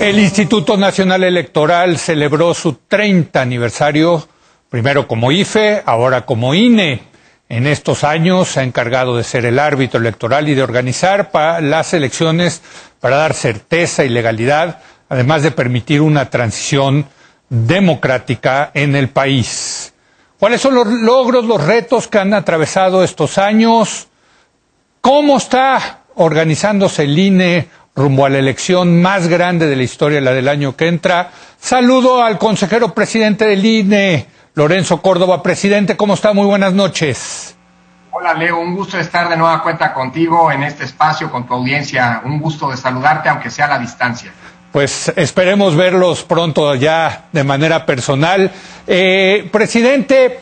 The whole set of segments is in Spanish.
El Instituto Nacional Electoral celebró su 30 aniversario, primero como IFE, ahora como INE. En estos años se ha encargado de ser el árbitro electoral y de organizar las elecciones para dar certeza y legalidad, además de permitir una transición democrática en el país. ¿Cuáles son los logros, los retos que han atravesado estos años? ¿Cómo está organizándose el INE rumbo a la elección más grande de la historia, la del año que entra? Saludo al consejero presidente del INE, Lorenzo Córdoba. Presidente, ¿cómo está? Muy buenas noches. Hola, Leo, un gusto estar de nueva cuenta contigo en este espacio, con tu audiencia. Un gusto de saludarte, aunque sea a la distancia. Pues esperemos verlos pronto ya de manera personal. Presidente,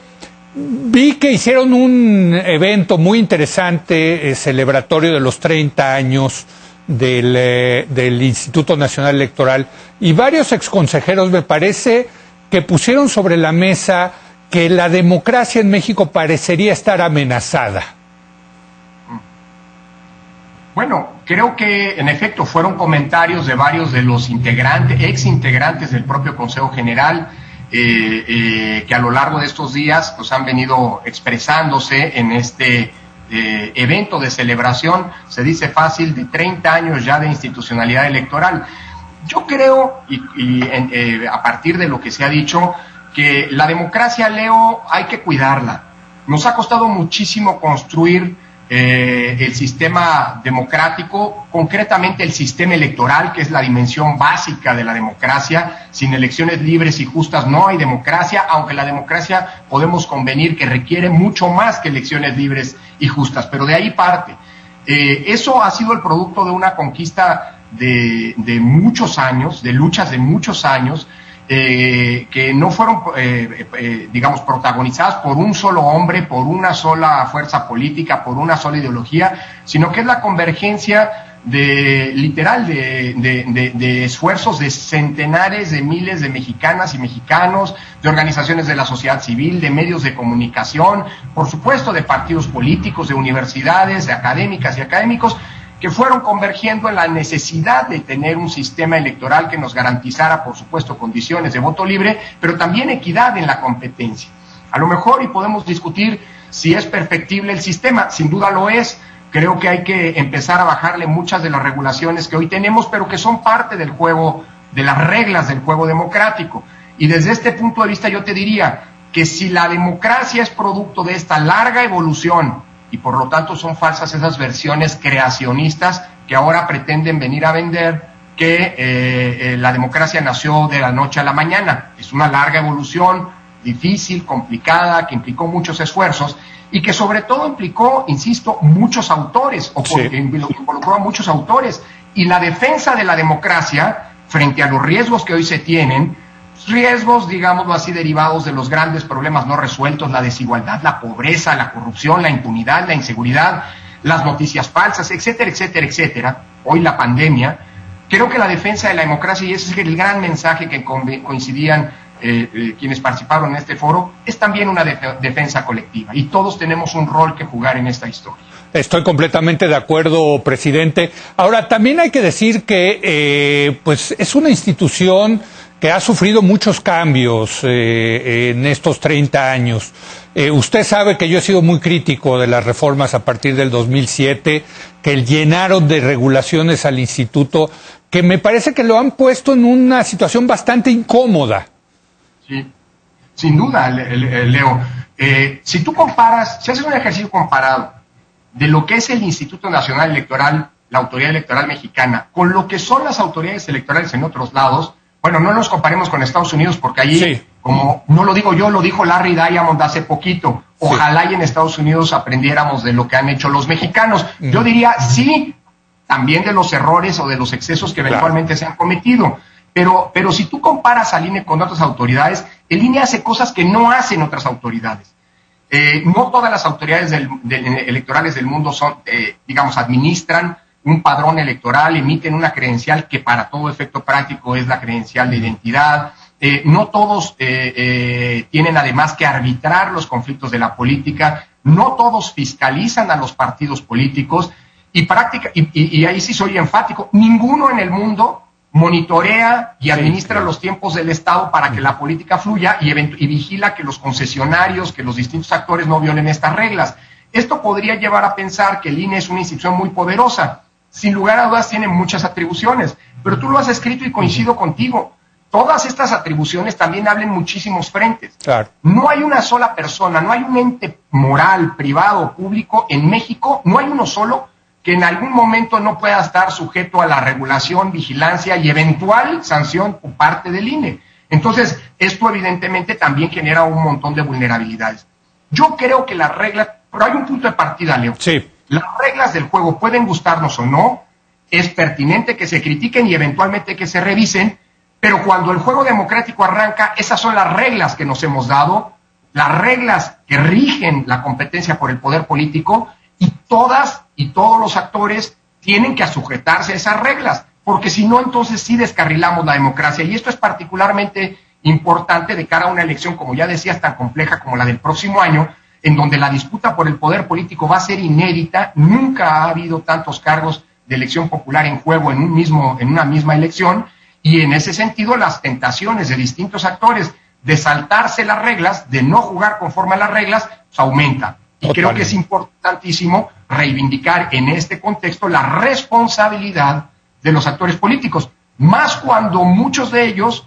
vi que hicieron un evento muy interesante, celebratorio de los 30 años del Instituto Nacional Electoral, y varios exconsejeros me parece que pusieron sobre la mesa que la democracia en México parecería estar amenazada. Bueno, creo que en efecto fueron comentarios de varios de los ex-integrantes del propio Consejo General, que a lo largo de estos días pues han venido expresándose en este evento de celebración, se dice fácil, de 30 años ya de institucionalidad electoral. Yo creo, a partir de lo que se ha dicho, que la democracia, Leo, hay que cuidarla. Nos ha costado muchísimo construir el sistema democrático, concretamente el sistema electoral, que es la dimensión básica de la democracia. Sin elecciones libres y justas no hay democracia, aunque la democracia podemos convenir que requiere mucho más que elecciones libres y justas, pero de ahí parte. Eso ha sido el producto de una conquista de muchos años, de luchas de muchos años, que no fueron, digamos, protagonizadas por un solo hombre, por una sola fuerza política, por una sola ideología, sino que es la convergencia de esfuerzos de centenares de miles de mexicanas y mexicanos, de organizaciones de la sociedad civil, de medios de comunicación, por supuesto de partidos políticos, de universidades, de académicas y académicos, que fueron convergiendo en la necesidad de tener un sistema electoral que nos garantizara, por supuesto, condiciones de voto libre, pero también equidad en la competencia. A lo mejor, y podemos discutir si es perfectible el sistema, sin duda lo es. Creo que hay que empezar a bajarle muchas de las regulaciones que hoy tenemos, pero que son parte del juego, de las reglas del juego democrático. Y desde este punto de vista yo te diría que si la democracia es producto de esta larga evolución, y por lo tanto son falsas esas versiones creacionistas que ahora pretenden venir a vender que la democracia nació de la noche a la mañana. Es una larga evolución, difícil, complicada, que implicó muchos esfuerzos y que sobre todo implicó, insisto, muchos autores, involucró a muchos autores. Y la defensa de la democracia frente a los riesgos que hoy se tienen, riesgos, digámoslo así, derivados de los grandes problemas no resueltos, la desigualdad, la pobreza, la corrupción, la impunidad, la inseguridad, las noticias falsas, etcétera, etcétera, etcétera, hoy la pandemia. Creo que la defensa de la democracia, y ese es el gran mensaje que coincidían quienes participaron en este foro, es también una defensa colectiva, y todos tenemos un rol que jugar en esta historia. Estoy completamente de acuerdo, presidente. Ahora, también hay que decir que pues es una institución que ha sufrido muchos cambios en estos 30 años. Usted sabe que yo he sido muy crítico de las reformas a partir del 2007, que llenaron de regulaciones al instituto, que me parece que lo han puesto en una situación bastante incómoda. Sí, sin duda, Leo. Si tú comparas, si haces un ejercicio comparado de lo que es el Instituto Nacional Electoral, la Autoridad Electoral Mexicana, con lo que son las autoridades electorales en otros lados, bueno, no nos comparemos con Estados Unidos porque allí, sí, como no lo digo yo, lo dijo Larry Diamond hace poquito, ojalá y en Estados Unidos aprendiéramos de lo que han hecho los mexicanos. Yo diría, sí, también de los errores o de los excesos que eventualmente se han cometido, pero si tú comparas al INE con otras autoridades, el INE hace cosas que no hacen otras autoridades. No todas las autoridades electorales del mundo son, digamos, administran un padrón electoral, emiten una credencial que para todo efecto práctico es la credencial de identidad. No todos tienen además que arbitrar los conflictos de la política, no todos fiscalizan a los partidos políticos y ahí sí soy enfático, ninguno en el mundo monitorea y administra los tiempos del Estado para que la política fluya y vigila que los concesionarios, que los distintos actores no violen estas reglas. Esto podría llevar a pensar que el INE es una institución muy poderosa. Sin lugar a dudas tiene muchas atribuciones, pero tú lo has escrito y coincido contigo. Todas estas atribuciones también hablan muchísimos frentes. Claro. No hay una sola persona, no hay un ente moral, privado, público en México, no hay uno solo que en algún momento no pueda estar sujeto a la regulación, vigilancia y eventual sanción por parte del INE. Entonces, esto evidentemente también genera un montón de vulnerabilidades. Yo creo que las reglas, pero hay un punto de partida, Leo. Sí. Las reglas del juego pueden gustarnos o no, es pertinente que se critiquen y eventualmente que se revisen, pero cuando el juego democrático arranca, esas son las reglas que nos hemos dado, las reglas que rigen la competencia por el poder político, y todas y todos los actores tienen que sujetarse a esas reglas, porque si no, entonces sí descarrilamos la democracia, y esto es particularmente importante de cara a una elección, como ya decías, tan compleja como la del próximo año, en donde la disputa por el poder político va a ser inédita. Nunca ha habido tantos cargos de elección popular en juego en una misma elección, y en ese sentido las tentaciones de distintos actores de saltarse las reglas, de no jugar conforme a las reglas, pues aumenta. Y creo que es importantísimo reivindicar en este contexto la responsabilidad de los actores políticos, más cuando muchos de ellos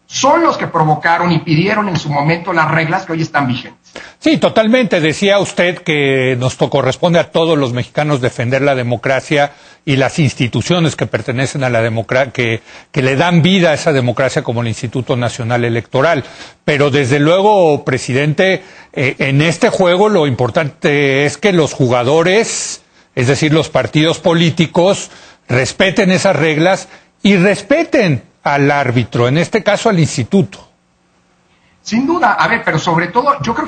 son los que provocaron y pidieron en su momento las reglas que hoy están vigentes. Sí, totalmente. Decía usted que nos corresponde a todos los mexicanos defender la democracia y las instituciones que pertenecen a la democracia, que le dan vida a esa democracia, como el Instituto Nacional Electoral. Pero desde luego, presidente, en este juego lo importante es que los jugadores, es decir, los partidos políticos, respeten esas reglas y respeten al árbitro, en este caso al instituto. Sin duda, a ver, pero sobre todo, yo creo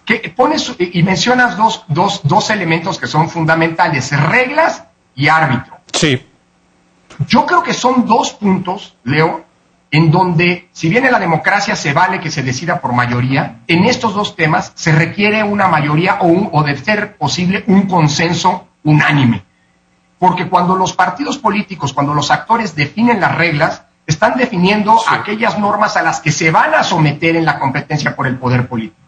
que pones y mencionas dos elementos que son fundamentales, reglas y árbitro. Sí. Yo creo que son dos puntos, Leo, en donde, si bien en la democracia se vale que se decida por mayoría, en estos dos temas se requiere una mayoría o de ser posible un consenso unánime. Porque cuando los partidos políticos, cuando los actores definen las reglas, están definiendo aquellas normas a las que se van a someter en la competencia por el poder político.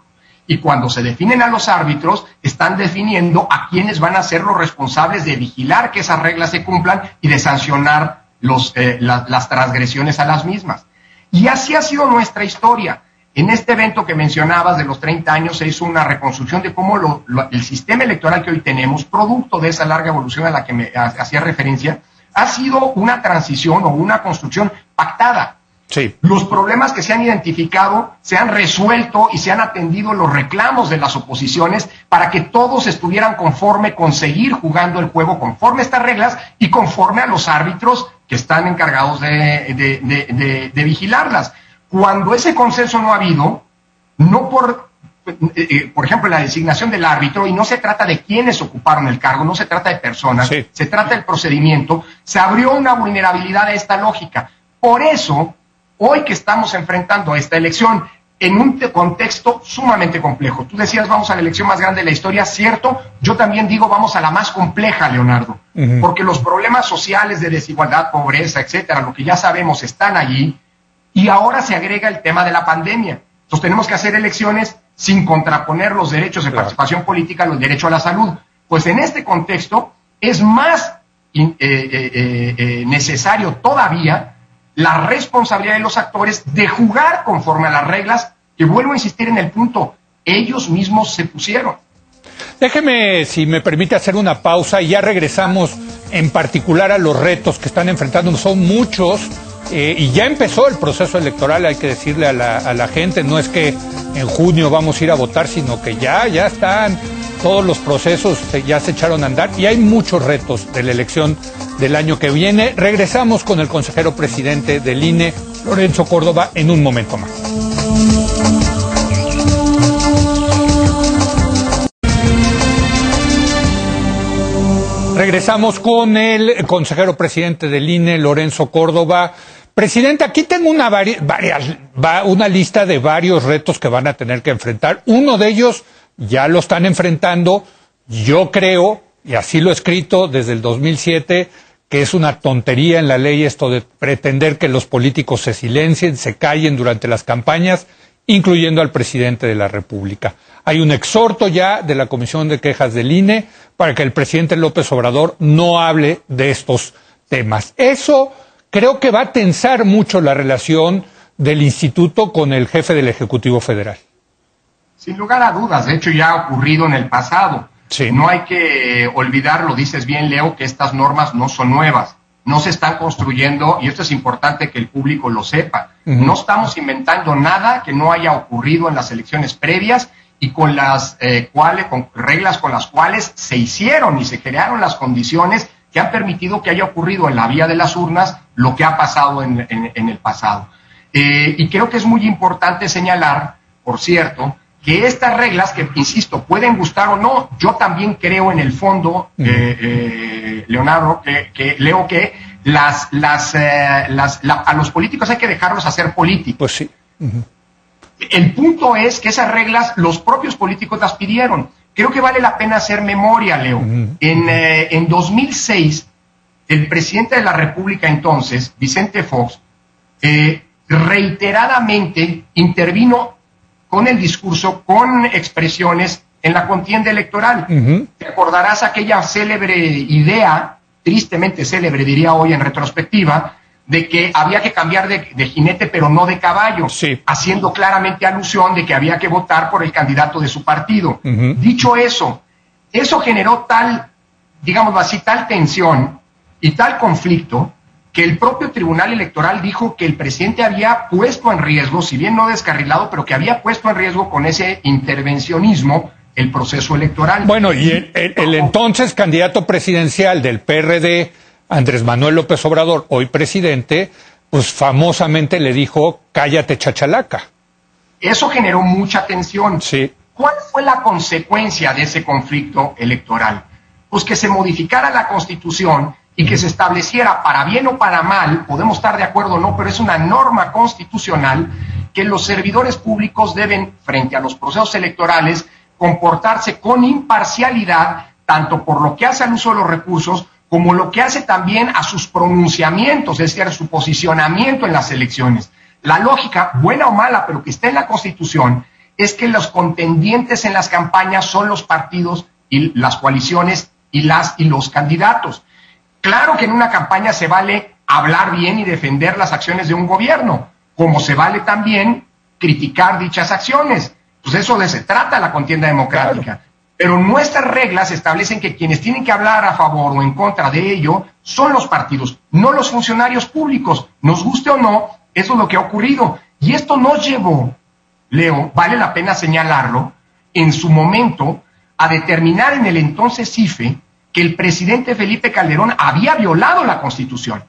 Y cuando se definen a los árbitros, están definiendo a quienes van a ser los responsables de vigilar que esas reglas se cumplan y de sancionar las transgresiones a las mismas. Y así ha sido nuestra historia. En este evento que mencionabas de los 30 años se hizo una reconstrucción de cómo el sistema electoral que hoy tenemos, producto de esa larga evolución a la que me hacía referencia, ha sido una transición o una construcción pactada. Sí. Los problemas que se han identificado se han resuelto y se han atendido los reclamos de las oposiciones para que todos estuvieran conforme con seguir jugando el juego conforme a estas reglas y conforme a los árbitros que están encargados de vigilarlas. Cuando ese consenso no ha habido, no por ejemplo, la designación del árbitro, y no se trata de quiénes ocuparon el cargo, no se trata de personas, sí, se trata del procedimiento, se abrió una vulnerabilidad a esta lógica. Por eso, hoy que estamos enfrentando esta elección en un contexto sumamente complejo, tú decías vamos a la elección más grande de la historia, cierto, yo también digo vamos a la más compleja, Leonardo, porque los problemas sociales de desigualdad, pobreza, etcétera, lo que ya sabemos están allí, y ahora se agrega el tema de la pandemia. Entonces tenemos que hacer elecciones sin contraponer los derechos de participación política, los derechos a la salud. Pues en este contexto es más necesario todavía la responsabilidad de los actores de jugar conforme a las reglas que, vuelvo a insistir en el punto, ellos mismos se pusieron. Déjeme, si me permite, hacer una pausa y ya regresamos en particular a los retos que están enfrentando. Son muchos. Y ya empezó el proceso electoral, hay que decirle a la gente, no es que en junio vamos a ir a votar, sino que ya están todos los procesos, ya se echaron a andar y hay muchos retos de la elección del año que viene. Regresamos con el consejero presidente del INE, Lorenzo Córdoba, en un momento más. Regresamos con el consejero presidente del INE, Lorenzo Córdoba. Presidente, aquí tengo una lista de varios retos que van a tener que enfrentar. Uno de ellos ya lo están enfrentando. Yo creo, y así lo he escrito desde el 2007, que es una tontería en la ley esto de pretender que los políticos se silencien, se callen durante las campañas, incluyendo al presidente de la República. Hay un exhorto ya de la Comisión de Quejas del INE para que el presidente López Obrador no hable de estos temas. Eso creo que va a tensar mucho la relación del instituto con el jefe del Ejecutivo Federal. Sin lugar a dudas, de hecho ya ha ocurrido en el pasado. Sí. No hay que olvidar, lo dices bien, Leo, que estas normas no son nuevas. No se están construyendo, y esto es importante que el público lo sepa. No estamos inventando nada que no haya ocurrido en las elecciones previas y con las con reglas con las cuales se hicieron y se crearon las condiciones que han permitido que haya ocurrido en la vía de las urnas lo que ha pasado en el pasado. Y creo que es muy importante señalar, por cierto, que estas reglas, que insisto, pueden gustar o no, yo también creo en el fondo, Leonardo, Leo, que a los políticos hay que dejarlos hacer política. Pues sí. El punto es que esas reglas los propios políticos las pidieron. Creo que vale la pena hacer memoria, Leo. En 2006, el presidente de la República entonces, Vicente Fox, reiteradamente intervino con el discurso, con expresiones en la contienda electoral. Te acordarás aquella célebre idea, tristemente célebre diría hoy en retrospectiva, de que había que cambiar de jinete pero no de caballo, sí, haciendo claramente alusión de que había que votar por el candidato de su partido. Dicho eso generó tal, digámoslo así, tal tensión y tal conflicto que el propio Tribunal Electoral dijo que el presidente había puesto en riesgo, si bien no descarrilado, pero que había puesto en riesgo con ese intervencionismo el proceso electoral. Bueno, y el entonces candidato presidencial del PRD, Andrés Manuel López Obrador, hoy presidente, pues famosamente le dijo, cállate chachalaca. Eso generó mucha tensión. Sí. ¿Cuál fue la consecuencia de ese conflicto electoral? Pues que se modificara la Constitución y que se estableciera, para bien o para mal, podemos estar de acuerdo o no, pero es una norma constitucional, que los servidores públicos deben, frente a los procesos electorales, comportarse con imparcialidad, tanto por lo que hace al uso de los recursos, como lo que hace también a sus pronunciamientos, es decir, a su posicionamiento en las elecciones. La lógica, buena o mala, pero que está en la Constitución, es que los contendientes en las campañas son los partidos y las coaliciones y los candidatos. Claro que en una campaña se vale hablar bien y defender las acciones de un gobierno, como se vale también criticar dichas acciones. Pues eso de se trata la contienda democrática. Claro. Pero nuestras reglas establecen que quienes tienen que hablar a favor o en contra de ello son los partidos, no los funcionarios públicos. Nos guste o no, eso es lo que ha ocurrido. Y esto nos llevó, Leo, vale la pena señalarlo, en su momento, a determinar en el entonces IFE que el presidente Felipe Calderón había violado la Constitución.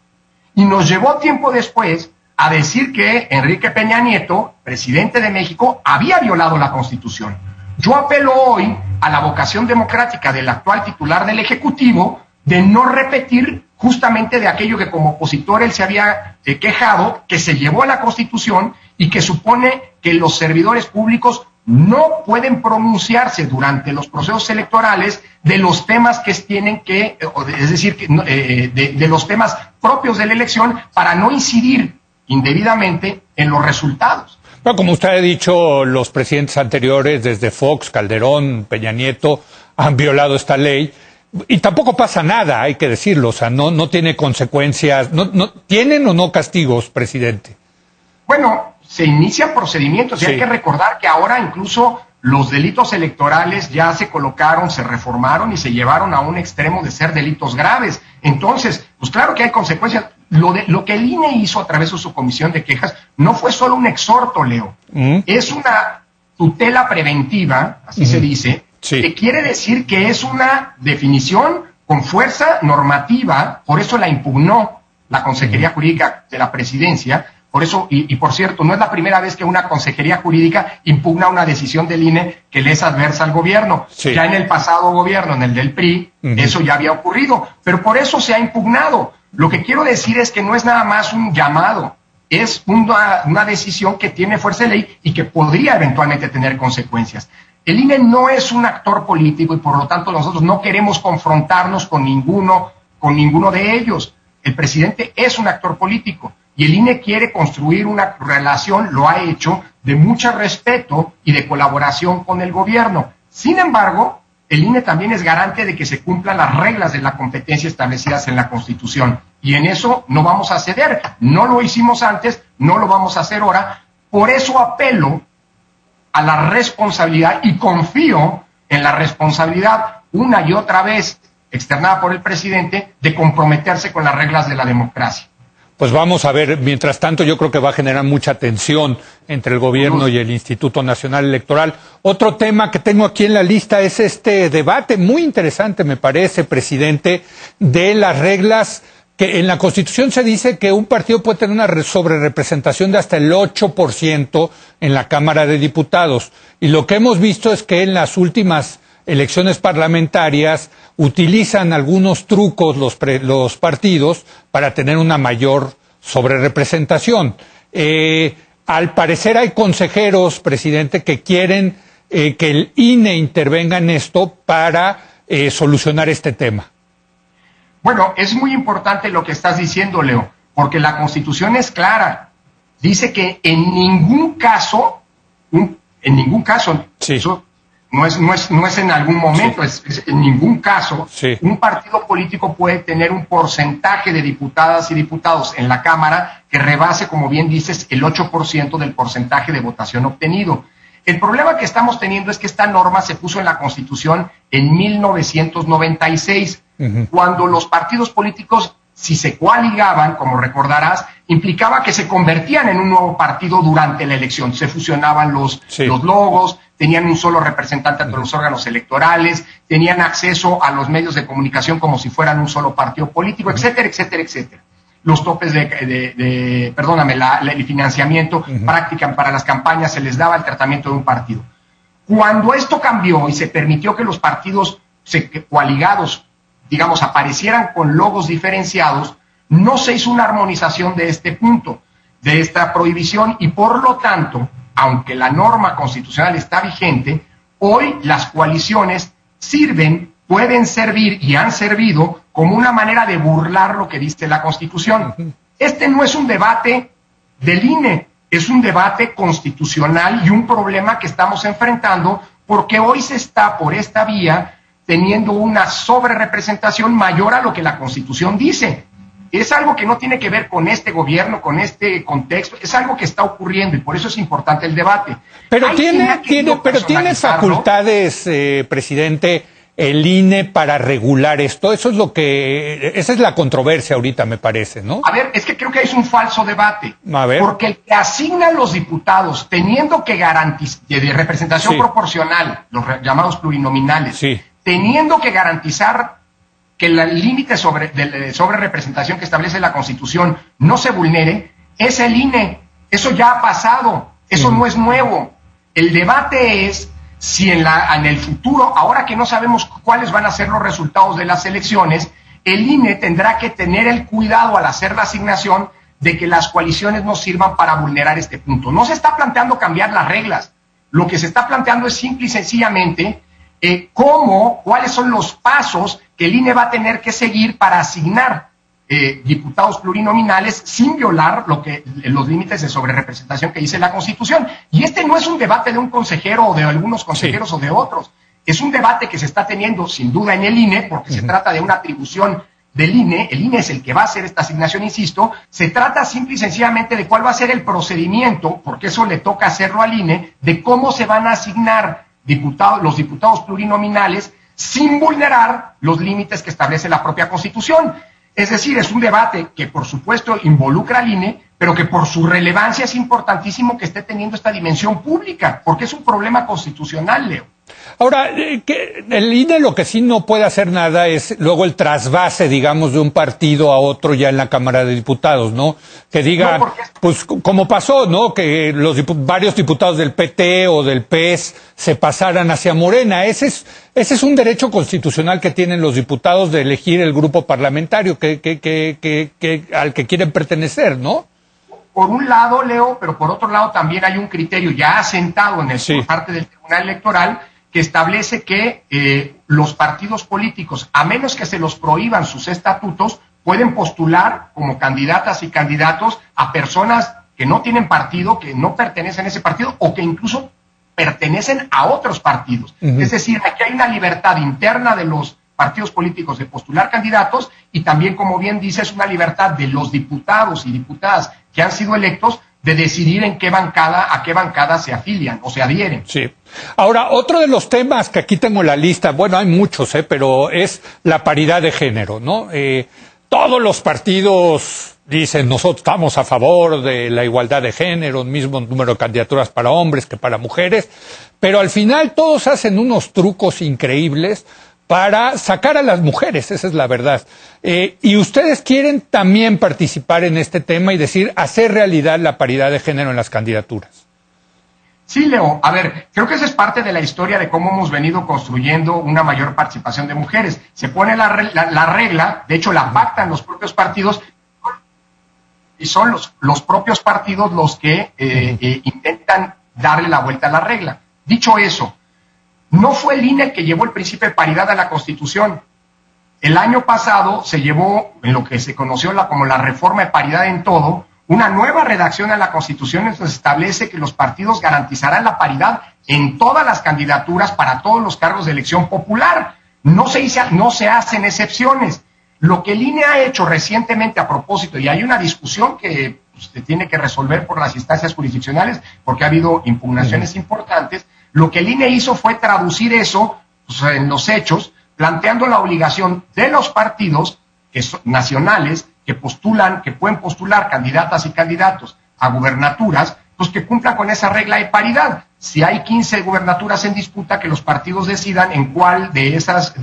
Y nos llevó tiempo después a decir que Enrique Peña Nieto, presidente de México, había violado la Constitución. Yo apelo hoy a la vocación democrática del actual titular del Ejecutivo de no repetir justamente de aquello que como opositor él se había quejado, que se llevó a la Constitución y que supone que los servidores públicos no pueden pronunciarse durante los procesos electorales de los temas que tienen que, es decir, de los temas propios de la elección para no incidir indebidamente en los resultados. Bueno, como usted ha dicho, los presidentes anteriores, desde Fox, Calderón, Peña Nieto, han violado esta ley y tampoco pasa nada, hay que decirlo, o sea, no tiene consecuencias, ¿tienen o no castigos, presidente? Bueno, se inician procedimientos y sí, hay que recordar que ahora incluso los delitos electorales ya se colocaron, se reformaron y se llevaron a un extremo de ser delitos graves. Entonces, pues claro que hay consecuencias. Lo que el INE hizo a través de su comisión de quejas no fue solo un exhorto, Leo. Es una tutela preventiva, así se dice, sí, que quiere decir que es una definición con fuerza normativa, por eso la impugnó la Consejería Jurídica de la Presidencia. Por eso, y por cierto, no es la primera vez que una consejería jurídica impugna una decisión del INE que le es adversa al gobierno. Sí. Ya en el pasado gobierno, en el del PRI, eso ya había ocurrido, pero por eso se ha impugnado. Lo que quiero decir es que no es nada más un llamado, es una decisión que tiene fuerza de ley y que podría eventualmente tener consecuencias. El INE no es un actor político y por lo tanto nosotros no queremos confrontarnos con ninguno con ninguno de ellos. El presidente es un actor político y el INE quiere construir una relación, lo ha hecho, de mucho respeto y de colaboración con el gobierno. Sin embargo, el INE también es garante de que se cumplan las reglas de la competencia establecidas en la Constitución. Y en eso no vamos a ceder. No lo hicimos antes, no lo vamos a hacer ahora. Por eso apelo a la responsabilidad y confío en la responsabilidad una y otra vez externada por el presidente de comprometerse con las reglas de la democracia. Pues vamos a ver, mientras tanto yo creo que va a generar mucha tensión entre el gobierno y el Instituto Nacional Electoral. Otro tema que tengo aquí en la lista es este debate muy interesante, me parece, presidente, de las reglas que en la Constitución se dice que un partido puede tener una sobrerepresentación de hasta el 8% en la Cámara de Diputados. Y lo que hemos visto es que en las últimas elecciones parlamentarias utilizan algunos trucos los partidos para tener una mayor sobrerepresentación. Al parecer hay consejeros, presidente, que quieren que el INE intervenga en esto para solucionar este tema. Bueno, es muy importante lo que estás diciendo, Leo, porque la Constitución es clara. Dice que en ningún caso, sí. Eso no es en algún momento, sí. es en ningún caso, sí. Un partido político puede tener un porcentaje de diputadas y diputados en la Cámara que rebase, como bien dices, el 8% del porcentaje de votación obtenido. El problema que estamos teniendo es que esta norma se puso en la Constitución en 1996, cuando los partidos políticos, si se coaligaban, como recordarás, implicaba que se convertían en un nuevo partido durante la elección. Se fusionaban los logos, tenían un solo representante ante los órganos electorales, tenían acceso a los medios de comunicación como si fueran un solo partido político, etcétera, etcétera, etcétera. Los topes el financiamiento para las campañas se les daba el tratamiento de un partido. Cuando esto cambió y se permitió que los partidos coaligados, digamos, aparecieran con logos diferenciados, no se hizo una armonización de este punto, de esta prohibición, y por lo tanto, aunque la norma constitucional está vigente, hoy las coaliciones pueden servir y han servido como una manera de burlar lo que dice la Constitución. Este no es un debate del INE, es un debate constitucional y un problema que estamos enfrentando porque hoy se está por esta vía teniendo una sobrerepresentación mayor a lo que la Constitución dice. Es algo que no tiene que ver con este gobierno, con este contexto, es algo que está ocurriendo y por eso es importante el debate. Pero tiene facultades, presidente, el INE para regular esto. Esa es la controversia ahorita, me parece, ¿no? A ver, es que creo que es un falso debate. A ver. Porque el que asigna a los diputados teniendo que garantizar, de representación proporcional, los llamados plurinominales, teniendo que garantizar que el límite sobre representación que establece la Constitución no se vulnere, es el INE. Eso ya ha pasado, eso no es nuevo. El debate es si en el futuro, ahora que no sabemos cuáles van a ser los resultados de las elecciones, el INE tendrá que tener el cuidado al hacer la asignación de que las coaliciones no sirvan para vulnerar este punto. No se está planteando cambiar las reglas, lo que se está planteando es simple y sencillamente cuáles son los pasos que el INE va a tener que seguir para asignar diputados plurinominales sin violar los límites de sobrerepresentación que dice la Constitución. Y este no es un debate de un consejero o de algunos consejeros o de otros. Es un debate que se está teniendo sin duda en el INE porque se trata de una atribución del INE. El INE es el que va a hacer esta asignación, insisto. Se trata simple y sencillamente de cuál va a ser el procedimiento, porque eso le toca hacerlo al INE, de cómo se van a asignar los diputados plurinominales sin vulnerar los límites que establece la propia Constitución. Es decir, es un debate que por supuesto involucra al INE, pero que por su relevancia es importantísimo que esté teniendo esta dimensión pública, porque es un problema constitucional, Leo. Ahora, el INE lo que sí no puede hacer nada es luego el trasvase, digamos, de un partido a otro ya en la Cámara de Diputados, ¿no? Que diga, pues como pasó, ¿no? Que varios diputados del PT o del PES se pasaran hacia Morena. Ese es un derecho constitucional que tienen los diputados de elegir el grupo parlamentario al que quieren pertenecer, ¿no? Por un lado, Leo, pero por otro lado también hay un criterio ya asentado por parte del Tribunal Electoral que establece que los partidos políticos, a menos que se los prohíban sus estatutos, pueden postular como candidatas y candidatos a personas que no tienen partido, que no pertenecen a ese partido o que incluso pertenecen a otros partidos. Es decir, aquí hay una libertad interna de los partidos políticos de postular candidatos y también, como bien dices, una libertad de los diputados y diputadas que han sido electos de decidir a qué bancada se afilian o se adhieren. Sí. Ahora, otro de los temas que aquí tengo en la lista, bueno, hay muchos, pero es la paridad de género, ¿no? Todos los partidos dicen, nosotros estamos a favor de la igualdad de género, mismo número de candidaturas para hombres que para mujeres, pero al final todos hacen unos trucos increíbles para sacar a las mujeres, esa es la verdad. Y ustedes quieren también participar en este tema y decir, hacer realidad la paridad de género en las candidaturas. Sí, Leo, a ver, creo que esa es parte de la historia de cómo hemos venido construyendo una mayor participación de mujeres. Se pone la regla, de hecho la pactan los propios partidos, y son los propios partidos los que intentan darle la vuelta a la regla. Dicho eso, no fue el INE el que llevó el principio de paridad a la Constitución. El año pasado se llevó, en lo que se conoció como la reforma de paridad en todo, una nueva redacción a la Constitución en donde se establece que los partidos garantizarán la paridad en todas las candidaturas para todos los cargos de elección popular. No se hacen excepciones. Lo que el INE ha hecho recientemente a propósito, y hay una discusión que se tiene que resolver por las instancias jurisdiccionales, porque ha habido impugnaciones importantes, lo que el INE hizo fue traducir eso en los hechos, planteando la obligación de los partidos nacionales que pueden postular candidatas y candidatos a gubernaturas, pues que cumplan con esa regla de paridad. Si hay 15 gubernaturas en disputa, que los partidos decidan en cuáles de esas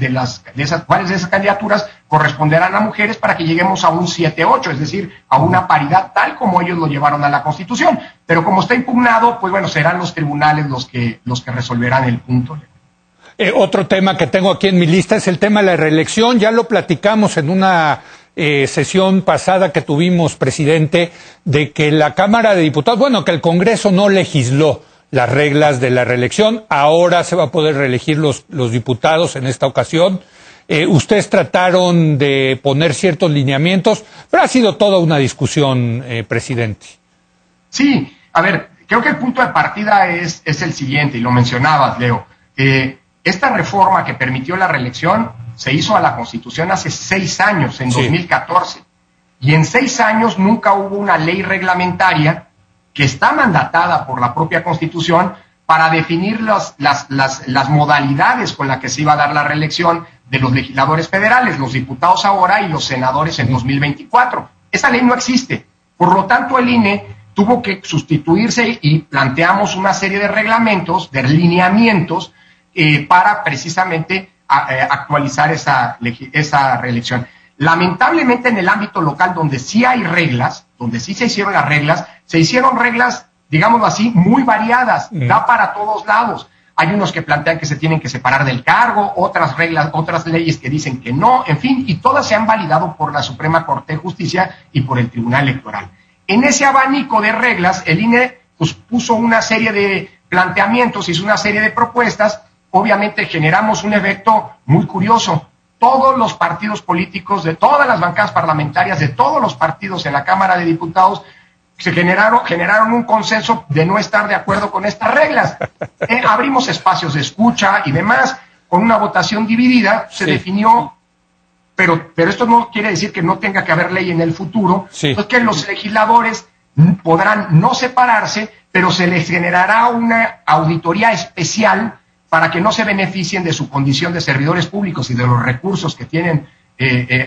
candidaturas corresponderán a mujeres para que lleguemos a un 7-8, es decir, a una paridad tal como ellos lo llevaron a la Constitución. Pero como está impugnado, pues bueno, serán los tribunales los que resolverán el punto. Otro tema que tengo aquí en mi lista es el tema de la reelección. Ya lo platicamos en una sesión pasada que tuvimos, presidente, de que la Cámara de Diputados, bueno, que el Congreso no legisló las reglas de la reelección. Ahora se va a poder reelegir los diputados en esta ocasión. Ustedes trataron de poner ciertos lineamientos, pero ha sido toda una discusión, presidente. Sí, a ver, creo que el punto de partida es el siguiente, y lo mencionabas, Leo. Esta reforma que permitió la reelección se hizo a la Constitución hace 6 años, en 2014. Y en 6 años nunca hubo una ley reglamentaria que está mandatada por la propia Constitución para definir las modalidades con las que se iba a dar la reelección de los legisladores federales, los diputados ahora y los senadores en 2024. Esa ley no existe. Por lo tanto, el INE tuvo que sustituirse y planteamos una serie de reglamentos, de lineamientos, para precisamente actualizar esa reelección. Lamentablemente, en el ámbito local, donde sí hay reglas, donde sí se hicieron las reglas, se hicieron reglas, digámoslo así, muy variadas, da para todos lados. Hay unos que plantean que se tienen que separar del cargo, otras leyes que dicen que no, en fin, y todas se han validado por la Suprema Corte de Justicia y por el Tribunal Electoral. En ese abanico de reglas, el INE pues, puso una serie de planteamientos, hizo una serie de propuestas. Obviamente generamos un efecto muy curioso. Todos los partidos políticos, de todas las bancadas parlamentarias, de todos los partidos en la Cámara de Diputados, se generaron un consenso de no estar de acuerdo con estas reglas. Abrimos espacios de escucha y demás, con una votación dividida, se definió, pero esto no quiere decir que no tenga que haber ley en el futuro, es que los legisladores podrán no separarse, pero se les generará una auditoría especial para que no se beneficien de su condición de servidores públicos y de los recursos que tienen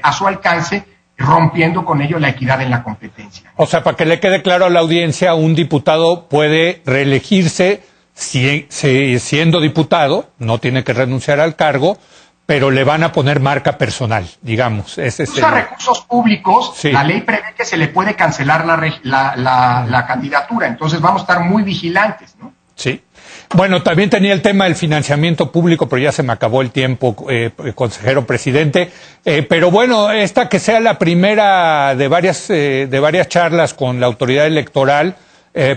a su alcance, rompiendo con ello la equidad en la competencia. O sea, para que le quede claro a la audiencia, un diputado puede reelegirse siendo diputado, no tiene que renunciar al cargo, pero le van a poner marca personal, digamos. Usa recursos públicos, la ley prevé que se le puede cancelar la candidatura, entonces vamos a estar muy vigilantes, ¿no? Sí. Bueno, también tenía el tema del financiamiento público, pero ya se me acabó el tiempo, consejero presidente. Pero bueno, esta que sea la primera de varias charlas con la autoridad electoral,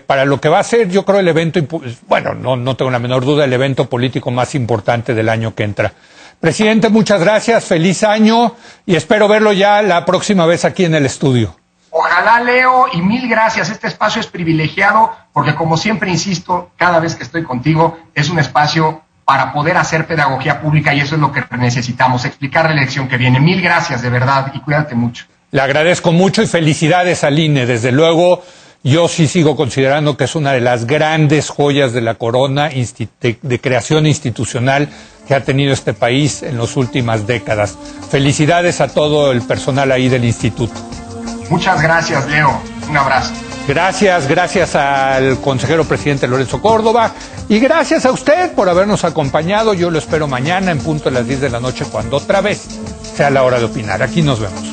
para lo que va a ser, yo creo, el evento, bueno, no tengo la menor duda, el evento político más importante del año que entra. Presidente, muchas gracias, feliz año y espero verlo ya la próxima vez aquí en el estudio. Ojalá, Leo, y mil gracias. Este espacio es privilegiado porque, como siempre insisto, cada vez que estoy contigo, es un espacio para poder hacer pedagogía pública y eso es lo que necesitamos, explicar la elección que viene. Mil gracias, de verdad, y cuídate mucho. Le agradezco mucho y felicidades al INE. Desde luego, yo sí sigo considerando que es una de las grandes joyas de la corona de creación institucional que ha tenido este país en las últimas décadas. Felicidades a todo el personal ahí del instituto. Muchas gracias, Leo. Un abrazo. Gracias al consejero presidente Lorenzo Córdoba y gracias a usted por habernos acompañado. Yo lo espero mañana en punto de las 10 de la noche cuando otra vez sea la hora de opinar. Aquí nos vemos.